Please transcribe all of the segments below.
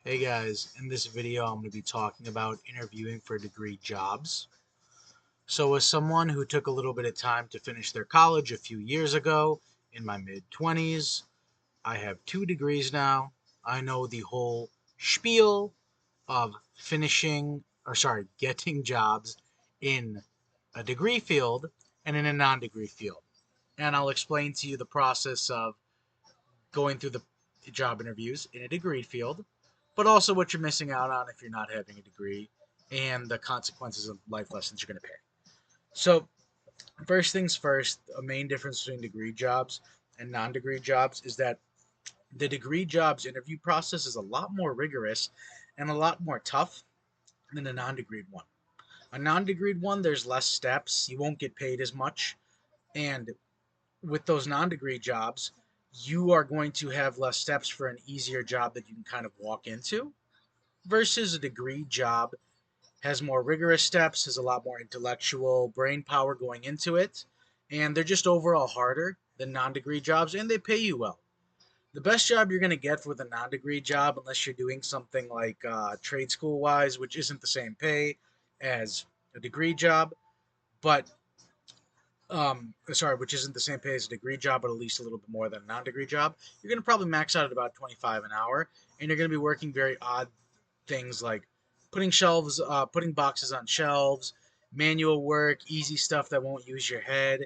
Hey guys, in this video I'm going to be talking about interviewing for degree jobs. So as someone who took a little bit of time to finish their college a few years ago, in my mid-20s, I have 2 degrees now. I know the whole spiel of getting jobs in a degree field and in a non-degree field. And I'll explain to you the process of going through the job interviews in a degree field, but also what you're missing out on if you're not having a degree and the consequences of life lessons you're going to pay. So, first things first, a main difference between degree jobs and non degree jobs is that the degree jobs interview process is a lot more rigorous and a lot more tough than a non degreed one. A non degreed one, there's less steps, you won't get paid as much, and with those non-degree jobs, you are going to have less steps for an easier job that you can kind of walk into versus a degree job has more rigorous steps, has a lot more intellectual brain power going into it, and they're just overall harder than non-degree jobs and they pay you well. The best job you're going to get with a non-degree job, unless you're doing something like trade school wise, which isn't the same pay as a degree job, but which isn't the same pay as a degree job, but at least a little bit more than a non-degree job. You're going to probably max out at about 25 an hour, and you're going to be working very odd things like putting boxes on shelves, manual work, easy stuff that won't use your head.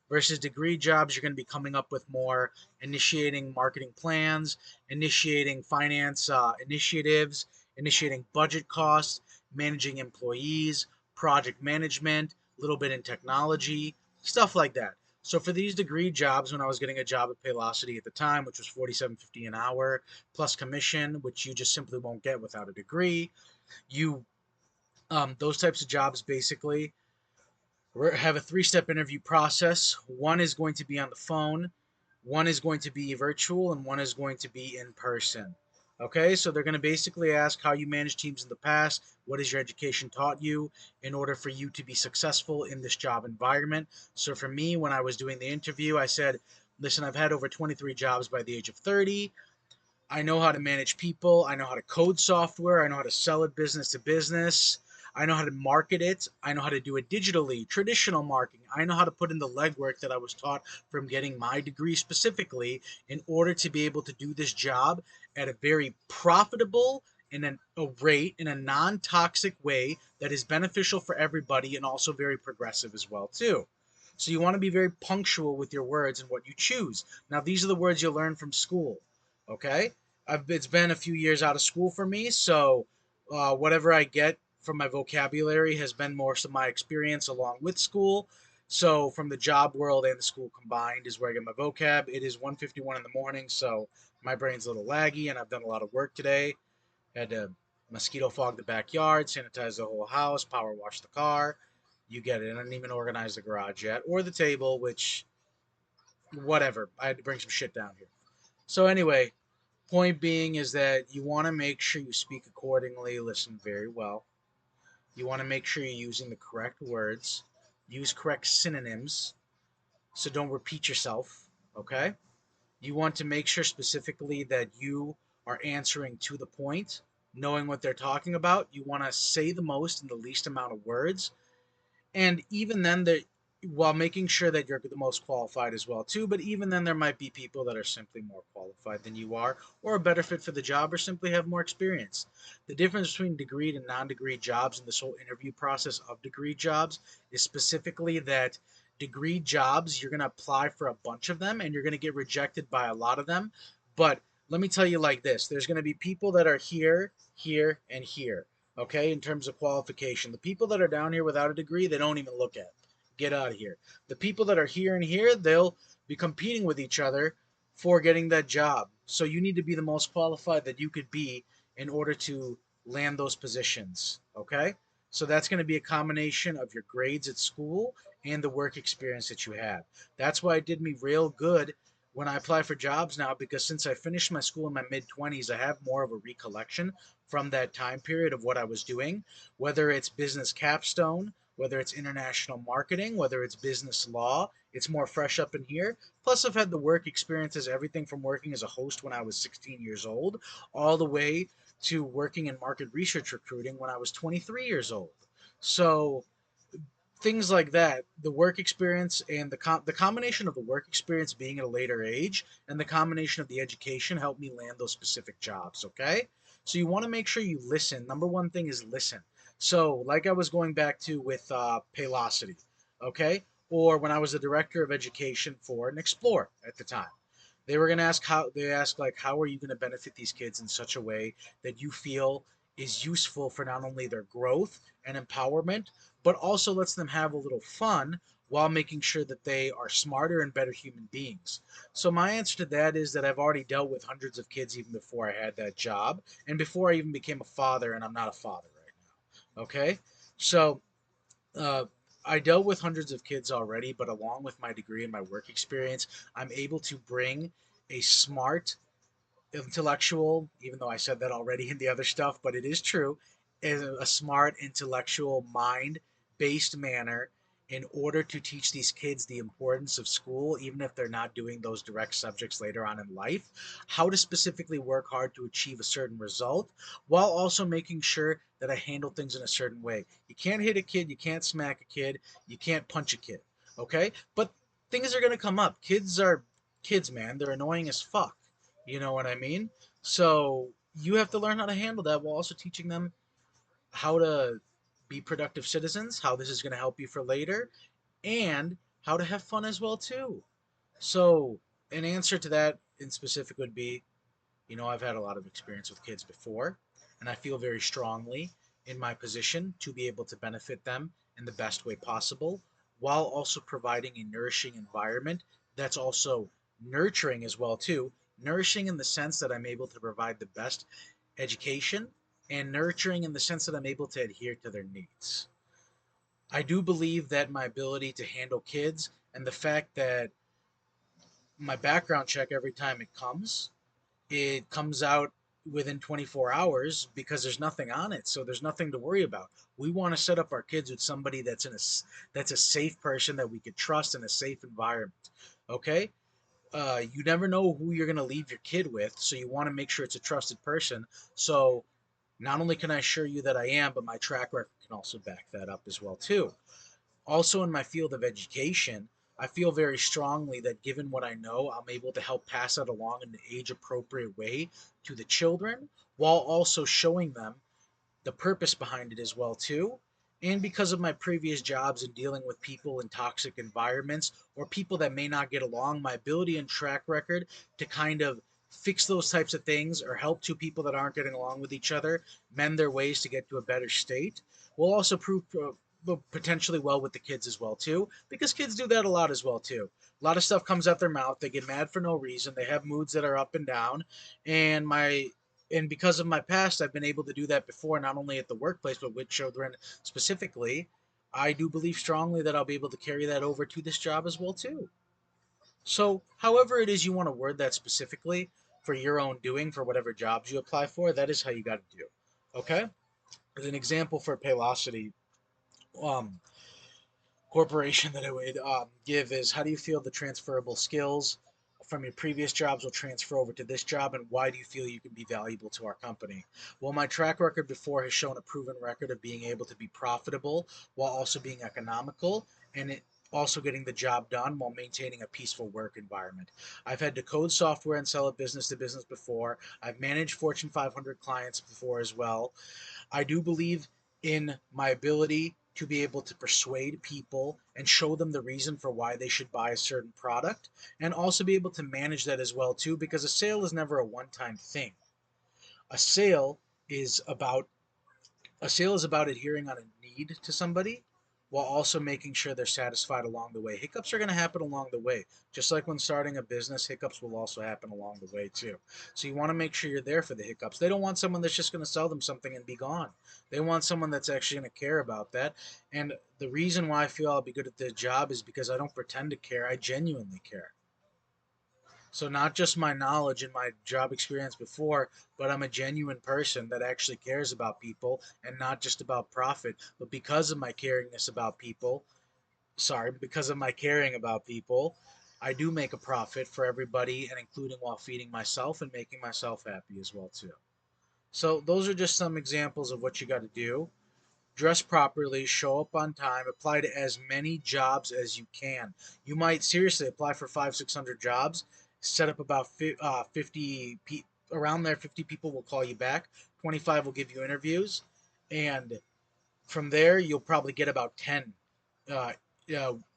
Versus degree jobs, you're going to be coming up with more, initiating marketing plans, initiating finance initiatives, initiating budget costs, managing employees, project management, a little bit in technology, stuff like that. So for these degree jobs, when I was getting a job at Paylocity at the time, which was $47.50 an hour plus commission, which you just simply won't get without a degree, you those types of jobs basically have a three-step interview process. One is going to be on the phone, one is going to be virtual, and one is going to be in person. Okay, so they're going to basically ask how you manage teams in the past, what has your education taught you in order for you to be successful in this job environment. So for me, when I was doing the interview, I said, listen, I've had over 23 jobs by the age of 30. I know how to manage people. I know how to code software. I know how to sell it business to business. I know how to market it. I know how to do it digitally, traditional marketing. I know how to put in the legwork that I was taught from getting my degree specifically in order to be able to do this job at a very profitable in a rate in a non-toxic way that is beneficial for everybody and also very progressive as well too. So you want to be very punctual with your words and what you choose. Now these are the words you'll learn from school. Okay, it's been a few years out of school for me, so whatever I get from my vocabulary has been most of my experience along with school. So from the job world and the school combined is where I get my vocab. It is 1:51 in the morning, so my brain's a little laggy, and I've done a lot of work today. Had to mosquito fog the backyard, sanitize the whole house, power wash the car. You get it. I didn't even organize the garage yet or the table, which whatever. I had to bring some shit down here. So anyway, point being is that you want to make sure you speak accordingly, listen very well. You want to make sure you're using the correct words, use correct synonyms, so don't repeat yourself, okay? You want to make sure specifically that you are answering to the point, knowing what they're talking about. You want to say the most in the least amount of words, and even then while making sure that you're the most qualified as well too, but even then there might be people that are simply more qualified than you are or a better fit for the job or simply have more experience. The difference between degree and non-degree jobs and this whole interview process of degree jobs is specifically that degree jobs, you're going to apply for a bunch of them and you're going to get rejected by a lot of them. But let me tell you like this, there's going to be people that are here, here, and here, okay, in terms of qualification. The people that are down here without a degree, they don't even look at. Get out of here. The people that are here and here, they'll be competing with each other for getting that job. So you need to be the most qualified that you could be in order to land those positions, okay? So that's going to be a combination of your grades at school and the work experience that you have. That's why it did me real good when I apply for jobs now, because since I finished my school in my mid 20s, I have more of a recollection from that time period of what I was doing, whether it's business capstone, whether it's international marketing, whether it's business law. It's more fresh up in here. Plus, I've had the work experiences, everything from working as a host when I was 16 years old, all the way to working in market research recruiting when I was 23 years old. So things like that, the work experience and the combination of the work experience being at a later age and the combination of the education helped me land those specific jobs. Okay, so you want to make sure you listen. Number one thing is listen. So like I was going back to with Paylocity, okay, or when I was the director of education for an Explore at the time. They were going to ask how they asked like how are you going to benefit these kids in such a way that you feel is useful for not only their growth and empowerment but also lets them have a little fun while making sure that they are smarter and better human beings. So my answer to that is that I've already dealt with hundreds of kids even before I had that job and before I even became a father, and I'm not a father right now. Okay? So uh, I dealt with hundreds of kids already, but along with my degree and my work experience, I'm able to bring a smart, intellectual, even though I said that already in the other stuff, but it is true, is a smart, intellectual, mind based manner in order to teach these kids the importance of school, even if they're not doing those direct subjects later on in life, how to specifically work hard to achieve a certain result, while also making sure that I handle things in a certain way. You can't hit a kid, you can't smack a kid, you can't punch a kid, okay? But things are going to come up. Kids are kids, man. They're annoying as fuck. You know what I mean? So you have to learn how to handle that while also teaching them how to be productive citizens, how this is going to help you for later, and how to have fun as well too. So an answer to that in specific would be, I've had a lot of experience with kids before, and I feel very strongly in my position to be able to benefit them in the best way possible, while also providing a nourishing environment that's also nurturing as well too. Nourishing in the sense that I'm able to provide the best education, and nurturing in the sense that I'm able to adhere to their needs. I do believe that my ability to handle kids and the fact that my background check every time it comes out within 24 hours because there's nothing on it, so there's nothing to worry about. We want to set up our kids with somebody that's a safe person that we could trust in a safe environment. Okay, you never know who you're going to leave your kid with, so you want to make sure it's a trusted person. So not only can I assure you that I am, but my track record can also back that up as well too. Also, in my field of education, I feel very strongly that given what I know, I'm able to help pass that along in an age appropriate way to the children while also showing them the purpose behind it as well too. And because of my previous jobs in dealing with people in toxic environments or people that may not get along, my ability and track record to kind of fix those types of things or help two people that aren't getting along with each other mend their ways to get to a better state will also prove potentially well with the kids as well too, because kids do that a lot as well too. A lot of stuff comes out their mouth, they get mad for no reason, they have moods that are up and down, and because of my past, I've been able to do that before, not only at the workplace, but with children specifically. I do believe strongly that I'll be able to carry that over to this job as well too. So, however it is you want to word that specifically for your own doing, for whatever jobs you apply for, that is how you got to do. Okay? As an example for Paylocity, um, corporation that I would give is how do you feel the transferable skills from your previous jobs will transfer over to this job, and why do you feel you can be valuable to our company? Well, my track record before has shown a proven record of being able to be profitable while also being economical, and it also getting the job done while maintaining a peaceful work environment. I've had to code software and sell it business to business before. I've managed Fortune 500 clients before as well. I do believe in my ability to be able to persuade people and show them the reason for why they should buy a certain product, and also be able to manage that as well too, because a sale is never a one-time thing. A sale is about a sale is about adhering on a need to somebody while also making sure they're satisfied along the way. Hiccups are going to happen along the way. Just like when starting a business, hiccups will also happen along the way too. So you want to make sure you're there for the hiccups. They don't want someone that's just going to sell them something and be gone. They want someone that's actually going to care about that. And the reason why I feel I'll be good at the job is because I don't pretend to care. I genuinely care. So not just my knowledge and my job experience before, but I'm a genuine person that actually cares about people and not just about profit. But because of my caringness about people, because of my caring about people, I do make a profit for everybody and including while feeding myself and making myself happy as well too. So those are just some examples of what you got to do. Dress properly, show up on time, apply to as many jobs as you can. You might seriously apply for 600 jobs, set up about 50 around there. 50 people will call you back, 25 will give you interviews, and from there you'll probably get about 10 uh,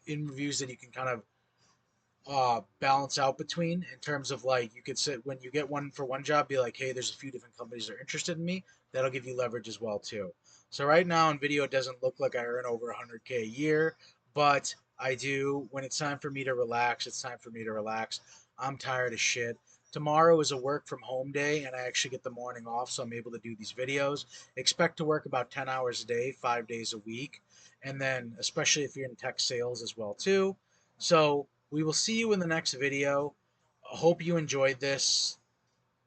interviews that you can kind of balance out between, in terms of like, you could sit when you get one for one job, be like, hey, there's a few different companies that are interested in me. That'll give you leverage as well too. So right now in video, it doesn't look like I earn over 100K a year, but I do. When it's time for me to relax, it's time for me to relax. I'm tired of shit. Tomorrow is a work from home day, and I actually get the morning off, so I'm able to do these videos. Expect to work about 10 hours a day, 5 days a week, and then especially if you're in tech sales as well too. So we will see you in the next video. I hope you enjoyed this.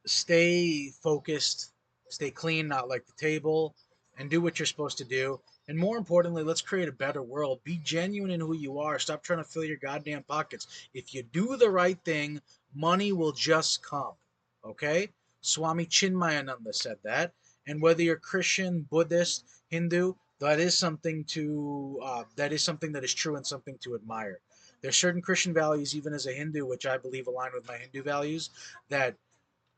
Stay focused, stay clean, not like the table, and do what you're supposed to do. And more importantly, let's create a better world. Be genuine in who you are. Stop trying to fill your goddamn pockets. If you do the right thing, money will just come. Okay? Swami Chinmayananda said that. And whether you're Christian, Buddhist, Hindu, that is something that is true and something to admire. There's certain Christian values, even as a Hindu, which I believe align with my Hindu values, that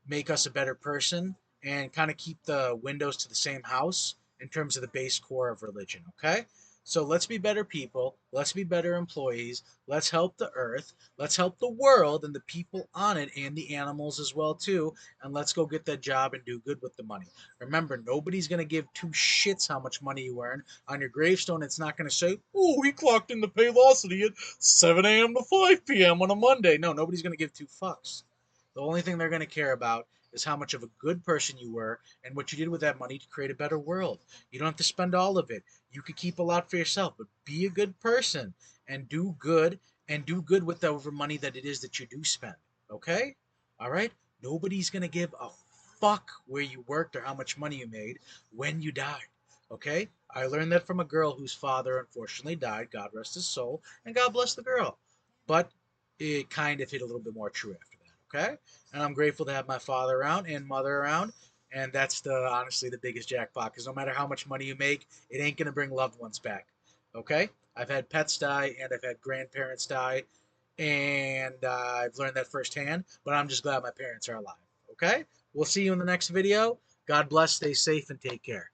make us a better person and kind of keep the windows to the same house in terms of the base core of religion. Okay? So let's be better people. Let's be better employees. Let's help the earth. Let's help the world and the people on it and the animals as well too. And let's go get that job and do good with the money. Remember, nobody's gonna give two shits how much money you earn. On your gravestone, it's not gonna say, "Oh, he clocked in the Paylocity at 7 a.m. to 5 p.m. on a Monday." No, nobody's gonna give two fucks. The only thing they're going to care about is how much of a good person you were and what you did with that money to create a better world. You don't have to spend all of it. You could keep a lot for yourself, but be a good person and do good with the over money that it is that you do spend. Okay? All right? Nobody's going to give a fuck where you worked or how much money you made when you died. Okay? I learned that from a girl whose father unfortunately died. God rest his soul, and God bless the girl. But it kind of hit a little bit more true after that. Okay? And I'm grateful to have my father around and mother around. And that's honestly the biggest jackpot, because no matter how much money you make, it ain't gonna bring loved ones back. Okay? I've had pets die and I've had grandparents die, and I've learned that firsthand. But I'm just glad my parents are alive. Okay? We'll see you in the next video. God bless. Stay safe and take care.